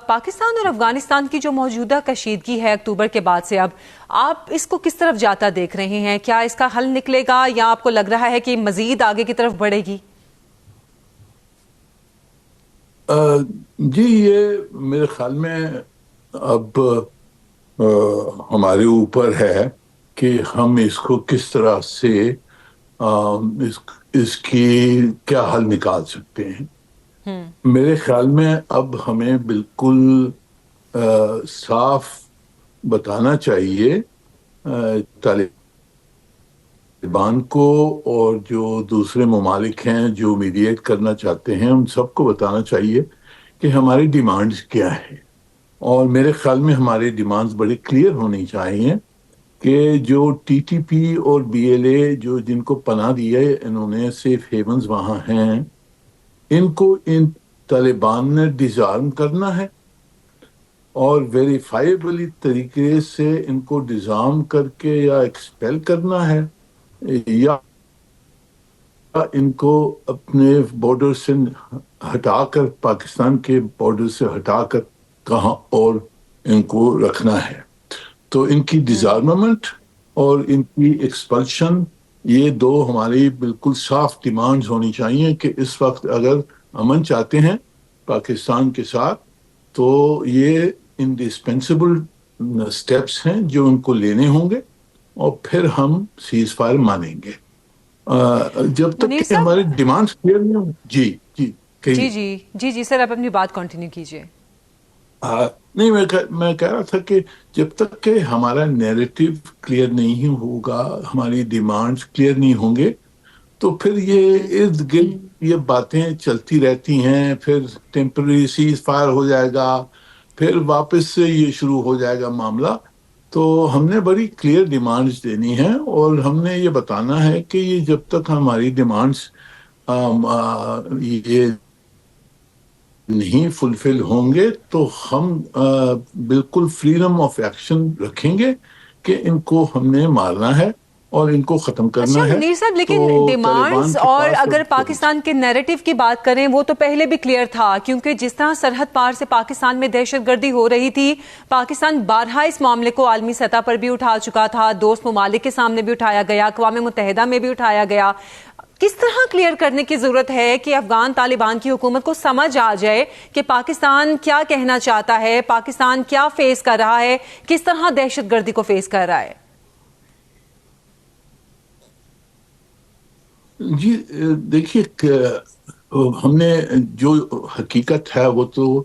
پاکستان اور افغانستان کی جو موجودہ کشیدگی ہے اکتوبر کے بعد سے اب آپ اس کو کس طرف جاتا دیکھ رہے ہیں؟ کیا اس کا حل نکلے گا یا آپ کو لگ رہا ہے کہ مزید آگے کی طرف بڑھے گی؟ جی یہ میرے خیال میں اب ہمارے اوپر ہے کہ ہم اس کو کس طرح سے اس کی کیا حل نکال سکتے ہیں۔ میرے خیال میں اب ہمیں بالکل صاف بتانا چاہیے طالبان کو اور جو دوسرے ممالک ہیں جو میڈیٹ کرنا چاہتے ہیں ان سب کو بتانا چاہیے کہ ہماری ڈیمانڈز کیا ہیں، اور میرے خیال میں ہماری ڈیمانڈز بڑی کلیئر ہونی چاہیے کہ جو ٹی ٹی پی اور بی ایل اے جو جن کو پناہ دی ہے انہوں نے سیف ہیونز وہاں ہیں، ان کو ان طالبان نے ڈیزارم کرنا ہے اور ویریفائیبلی طریقے سے ان کو ڈیزارم کر کے یا ایکسپیل کرنا ہے، یا ان کو اپنے بارڈر سے ہٹا کر پاکستان کے بارڈر سے ہٹا کر کہاں اور ان کو رکھنا ہے۔ تو ان کی ڈیزارمنٹ اور ان کی ایکسپلشن، یہ دو ہماری بالکل صاف ڈیمانڈز ہونی چاہیے کہ اس وقت اگر امن چاہتے ہیں پاکستان کے ساتھ تو یہ انڈسپینسیبل سٹیپس ہیں جو ان کو لینے ہوں گے، اور پھر ہم سیز فائر مانیں گے جب تک کہ ہمارے ڈیمانڈز کلیئر نہیں ہوں۔ جی سر، آپ اپنی بات کنٹینیو کیجئے۔ نہیں، میں کہہ رہا تھا کہ جب تک کہ ہمارا نیریٹو کلیئر نہیں ہوگا، ہماری ڈیمانڈز کلیئر نہیں ہوں گے، تو پھر یہ ارد گرد یہ باتیں چلتی رہتی ہیں، پھر ٹیمپرری سیز فائر ہو جائے گا، پھر واپس سے یہ شروع ہو جائے گا معاملہ۔ تو ہم نے بڑی کلیئر ڈیمانڈز دینی ہیں اور ہم نے یہ بتانا ہے کہ یہ جب تک ہماری ڈیمانڈز یہ نہیں فلفل ہوں گے تو ہم بالکل فریڈم آف ایکشن رکھیں گے کہ ان کو ہم نے مارنا ہے اور ان کو ختم کرنا ہے۔ منیر صاحب، لیکن ڈیمانڈز اور اگر پاکستان کے نیریٹو کی بات کریں وہ تو پہلے بھی کلیئر تھا، کیونکہ جس طرح سرحد پار سے پاکستان میں دہشت گردی ہو رہی تھی، پاکستان بارہا اس معاملے کو عالمی سطح پر بھی اٹھا چکا تھا، دوست ممالک کے سامنے بھی اٹھایا گیا، اقوام متحدہ میں بھی اٹھایا گیا۔ کس طرح کلیئر کرنے کی ضرورت ہے کہ افغان طالبان کی حکومت کو سمجھ آ جائے کہ پاکستان کیا کہنا چاہتا ہے، پاکستان کیا فیس کر رہا ہے، کس طرح دہشت گردی کو فیس کر رہا ہے؟ جی دیکھیے، ہم نے جو حقیقت ہے وہ تو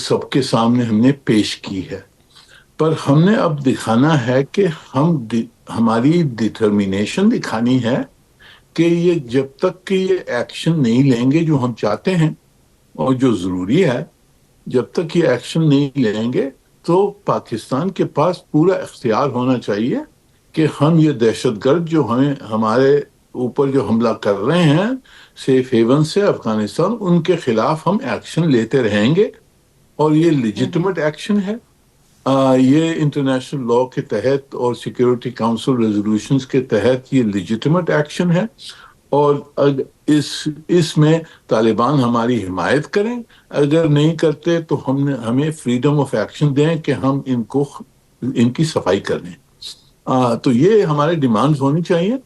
سب کے سامنے ہم نے پیش کی ہے، پر ہم نے اب دکھانا ہے کہ ہماری ڈٹرمینیشن دکھانی ہے کہ یہ جب تک کہ یہ ایکشن نہیں لیں گے جو ہم چاہتے ہیں اور جو ضروری ہے، جب تک یہ ایکشن نہیں لیں گے تو پاکستان کے پاس پورا اختیار ہونا چاہیے کہ ہم یہ دہشت گرد جو ہمارے اوپر جو حملہ کر رہے ہیں سیف ہیون سے افغانستان، ان کے خلاف ہم ایکشن لیتے رہیں گے، اور یہ لیجٹیمیٹ ایکشن ہے، یہ انٹرنیشنل لاء کے تحت اور سیکیورٹی کاؤنسل ریزولوشنز کے تحت یہ لیجٹیمیٹ ایکشن ہے، اور اس میں طالبان ہماری حمایت کریں، اگر نہیں کرتے تو ہمیں فریڈم آف ایکشن دیں کہ ہم ان کی صفائی کر لیں۔ تو یہ ہمارے ڈیمانڈز ہونی چاہیے،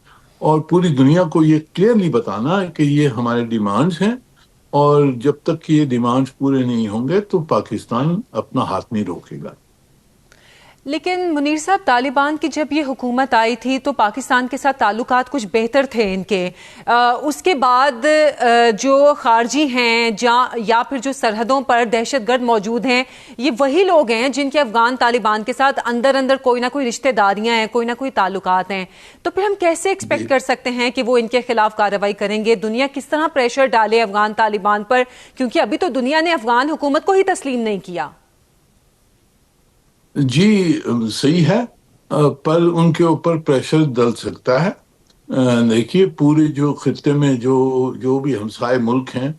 اور پوری دنیا کو یہ کلیئرلی بتانا کہ یہ ہمارے ڈیمانڈز ہیں، اور جب تک یہ ڈیمانڈز پورے نہیں ہوں گے تو پاکستان اپنا ہاتھ نہیں روکے گا۔ لیکن منیر صاحب، طالبان کی جب یہ حکومت آئی تھی تو پاکستان کے ساتھ تعلقات کچھ بہتر تھے ان کے، اس کے بعد جو خارجی ہیں یا پھر جو سرحدوں پر دہشت گرد موجود ہیں، یہ وہی لوگ ہیں جن کے افغان طالبان کے ساتھ اندر کوئی نہ کوئی رشتہ داریاں ہیں، کوئی نہ کوئی تعلقات ہیں۔ تو پھر ہم کیسے ایکسپیکٹ کر سکتے ہیں کہ وہ ان کے خلاف کارروائی کریں گے؟ دنیا کس طرح پریشر ڈالے افغان طالبان پر، کیونکہ ابھی تو دنیا نے افغان حکومت کو ہی تسلیم نہیں کیا۔ جی صحیح ہے، پر ان کے اوپر پریشر ڈل سکتا ہے۔ دیکھیے، پورے جو خطے میں جو بھی ہمسائے ملک ہیں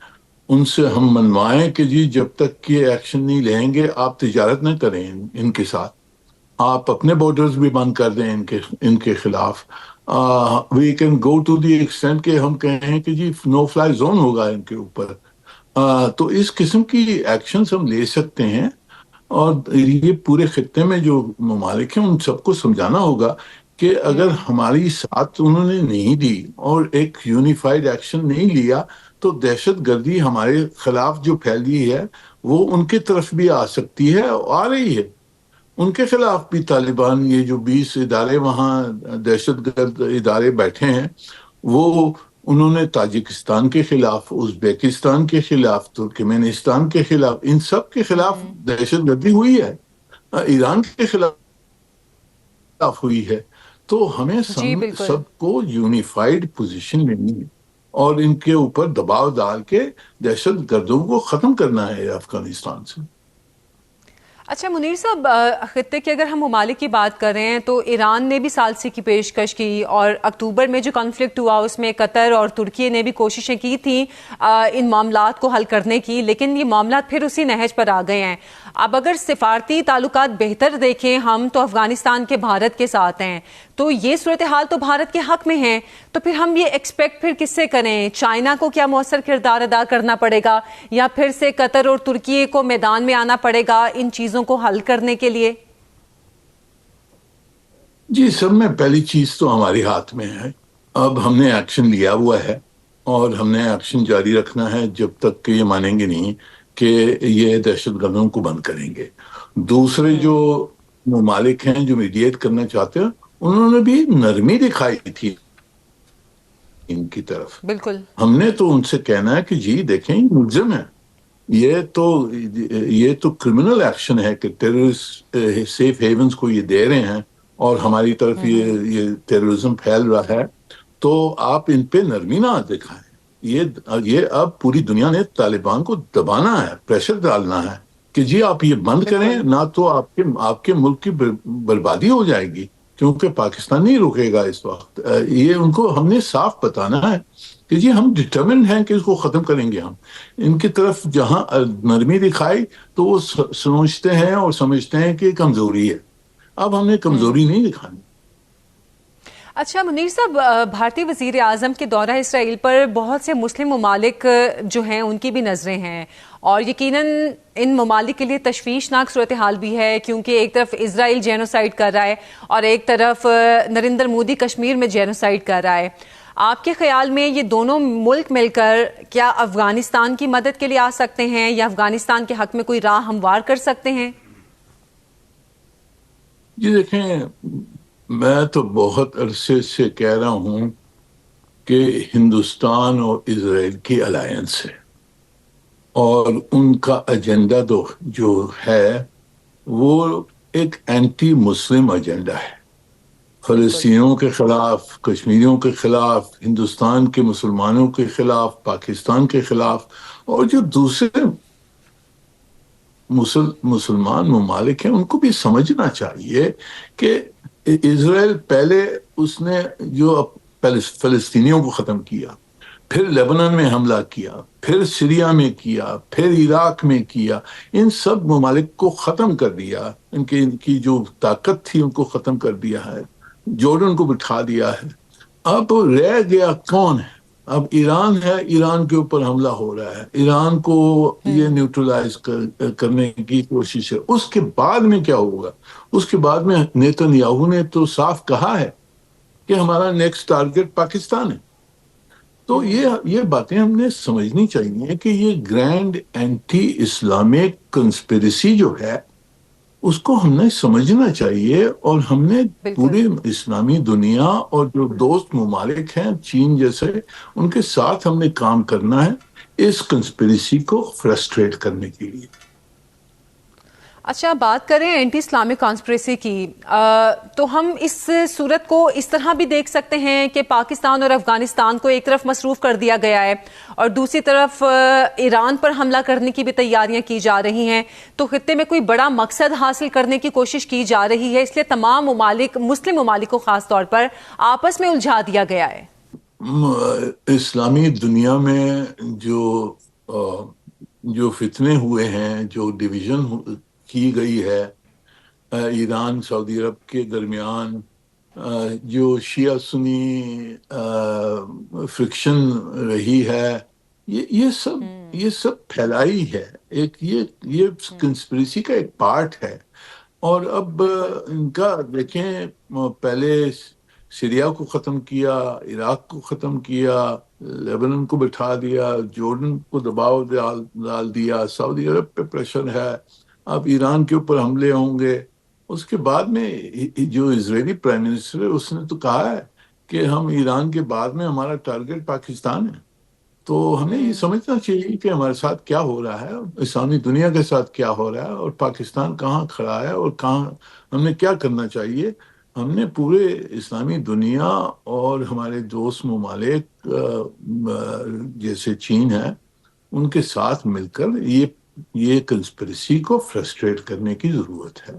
ان سے ہم منوائیں کہ جی جب تک یہ ایکشن نہیں لیں گے آپ تجارت نہ کریں ان کے ساتھ، آپ اپنے بارڈرز بھی بند کر دیں ان کے خلاف۔ We can go to the extent کہ ہم کہیں کہ جی نو فلائی زون ہوگا ان کے اوپر۔ تو اس قسم کی ایکشنز ہم لے سکتے ہیں، اور یہ پورے خطے میں جو ممالک ہیں ان سب کو سمجھانا ہوگا کہ اگر ہماری ساتھ انہوں نے نہیں دی اور ایک یونیفائڈ ایکشن نہیں لیا تو دہشت گردی ہمارے خلاف جو پھیلی ہے وہ ان کی طرف بھی آ سکتی ہے، آ رہی ہے۔ ان کے خلاف بھی طالبان، یہ جو 20 ادارے وہاں دہشت گرد ادارے بیٹھے ہیں، وہ انہوں نے تاجکستان کے خلاف، ازبیکستان کے خلاف، ترکمانستان کے خلاف، ان سب کے خلاف دہشت گردی ہوئی ہے، ایران کے خلاف ہوئی ہے۔ تو ہمیں جی بالکل۔ سب کو یونیفائڈ پوزیشن لینی ہے اور ان کے اوپر دباؤ ڈال کے دہشت گردوں کو ختم کرنا ہے افغانستان سے۔ اچھا منیر صاحب، خطے کی اگر ہم ممالک کی بات کر رہے ہیں تو ایران نے بھی ثالثی کی پیشکش کی، اور اکتوبر میں جو کانفلکٹ ہوا اس میں قطر اور ترکی نے بھی کوششیں کی تھیں ان معاملات کو حل کرنے کی، لیکن یہ معاملات پھر اسی نہج پر آ گئے ہیں۔ اب اگر سفارتی تعلقات بہتر دیکھیں ہم تو افغانستان کے بھارت کے ساتھ ہیں، تو یہ صورتحال تو بھارت کے حق میں ہے، تو پھر ہم یہ ایکسپیکٹ پھر کس سے کریں؟ چائنا کو کیا مؤثر کردار ادا کرنا پڑے گا، یا پھر سے قطر اور ترکی کو میدان میں آنا پڑے گا ان چیزوں کو حل کرنے کے لیے؟ جی، سب میں پہلی چیز تو ہمارے ہاتھ میں ہے۔ اب ہم نے ایکشن لیا ہوا ہے اور ہم نے ایکشن جاری رکھنا ہے جب تک کہ یہ مانیں گے نہیں کہ یہ دہشت گردوں کو بند کریں گے۔ دوسرے جو ممالک ہیں جو میڈیٹ کرنا چاہتے ہیں انہوں نے بھی نرمی دکھائی تھی ان کی طرف۔ بالکل ہم نے تو ان سے کہنا ہے کہ جی دیکھیں یہ ملزم ہے، یہ تو کرمنل ایکشن ہے کہ ٹیررسٹ سیف ہیونز کو یہ دے رہے ہیں اور ہماری طرف یہ ٹیررزم پھیل رہا ہے، تو آپ ان پہ نرمی نہ دکھائیں۔ یہ اب پوری دنیا نے طالبان کو دبانا ہے، پریشر ڈالنا ہے کہ جی آپ یہ بند کریں، بالکل نہ تو آپ کے ملک کی بربادی ہو جائے گی، کیونکہ پاکستان نہیں رکے گا اس وقت۔ یہ ان کو ہم نے صاف بتانا ہے کہ جی ہم ڈٹرمنڈ ہیں کہ اس کو ختم کریں گے۔ ہم ان کی طرف جہاں نرمی دکھائی تو وہ سوچتے ہیں اور سمجھتے ہیں کہ کمزوری ہے۔ اب ہم نے کمزوری نہیں دکھانی۔ اچھا منیر صاحب، بھارتی وزیر اعظم کے دورہ اسرائیل پر بہت سے مسلم ممالک جو ہیں ان کی بھی نظریں ہیں، اور یقیناً ان ممالک کے لیے تشویشناک صورتحال بھی ہے، کیونکہ ایک طرف اسرائیل جینوسائیڈ کر رہا ہے اور ایک طرف نریندر مودی کشمیر میں جینوسائیڈ کر رہا ہے۔ آپ کے خیال میں یہ دونوں ملک مل کر کیا افغانستان کی مدد کے لیے آ سکتے ہیں، یا افغانستان کے حق میں کوئی راہ ہموار کر سکتے ہیں؟ جی دیکھیں، میں تو بہت عرصے سے کہہ رہا ہوں کہ ہندوستان اور اسرائیل کی الائنس ہے، اور ان کا ایجنڈا جو ہے وہ ایک اینٹی مسلم ایجنڈا ہے، بالکل فلسطینیوں کے خلاف، کشمیریوں کے خلاف، ہندوستان کے مسلمانوں کے خلاف، پاکستان کے خلاف، اور جو دوسرے مسلمان ممالک ہیں ان کو بھی سمجھنا چاہیے کہ اسرائیل پہلے اس نے جو فلسطینیوں کو ختم کیا، پھر لیبنان میں حملہ کیا، پھر سیریا میں کیا، پھر عراق میں کیا، ان سب ممالک کو ختم کر دیا، ان کی جو طاقت تھی ان کو ختم کر دیا ہے، جورڈن کو بٹھا دیا ہے۔ اب رہ گیا کون ہے؟ اب ایران ہے، ایران کے اوپر حملہ ہو رہا ہے، ایران کو یہ نیوٹرلائز کرنے کی کوشش ہے۔ اس کے بعد میں کیا ہوگا؟ اس کے بعد میں نیتن یاہو نے تو صاف کہا ہے کہ ہمارا نیکسٹ ٹارگٹ پاکستان ہے۔ تو یہ باتیں ہم نے سمجھنی چاہیے کہ یہ گرینڈ اینٹی اسلامک کنسپیریسی جو ہے اس کو ہم نے سمجھنا چاہیے، اور ہم نے بالکل پورے اسلامی دنیا اور جو دوست ممالک ہیں چین جیسے، ان کے ساتھ ہم نے کام کرنا ہے اس کنسپیریسی کو فرسٹریٹ کرنے کے لیے۔ اچھا، بات کریں اینٹی اسلامک کانسپریسی کی، تو ہم اس صورت کو اس طرح بھی دیکھ سکتے ہیں کہ پاکستان اور افغانستان کو ایک طرف مصروف کر دیا گیا ہے اور دوسری طرف ایران پر حملہ کرنے کی بھی تیاریاں کی جا رہی ہیں، تو خطے میں کوئی بڑا مقصد حاصل کرنے کی کوشش کی جا رہی ہے، اس لیے تمام ممالک، مسلم ممالک کو خاص طور پر آپس میں الجھا دیا گیا ہے۔ اسلامی دنیا میں جو فتنے ہوئے ہیں، جو ڈویژن کی گئی ہے ایران سعودی عرب کے درمیان، جو شیعہ سنی فرکشن رہی ہے، یہ سب پھیلائی ہے، ایک یہ کنسپریسی کا ایک پارٹ ہے۔ اور اب بالکل ان کا دیکھیں، پہلے سیریا کو ختم کیا، عراق کو ختم کیا، لیبنان کو بٹھا دیا، جورڈن کو دباؤ ڈال دیا، سعودی عرب پہ پریشر ہے، اب ایران کے اوپر حملے ہوں گے۔ اس کے بعد میں جو اسرائیلی پرائم منسٹر ہے اس نے تو کہا ہے کہ ہم ایران کے بعد میں ہمارا ٹارگٹ پاکستان ہے۔ تو ہمیں یہ سمجھنا چاہیے کہ ہمارے ساتھ کیا ہو رہا ہے، اسلامی دنیا کے ساتھ کیا ہو رہا ہے، اور پاکستان کہاں کھڑا ہے، اور کہاں ہم نے کیا کرنا چاہیے۔ ہم نے پورے اسلامی دنیا اور ہمارے دوست ممالک جیسے چین ہے ان کے ساتھ مل کر یہ کنسپریسی کو فرسٹریٹ کرنے کی ضرورت ہے۔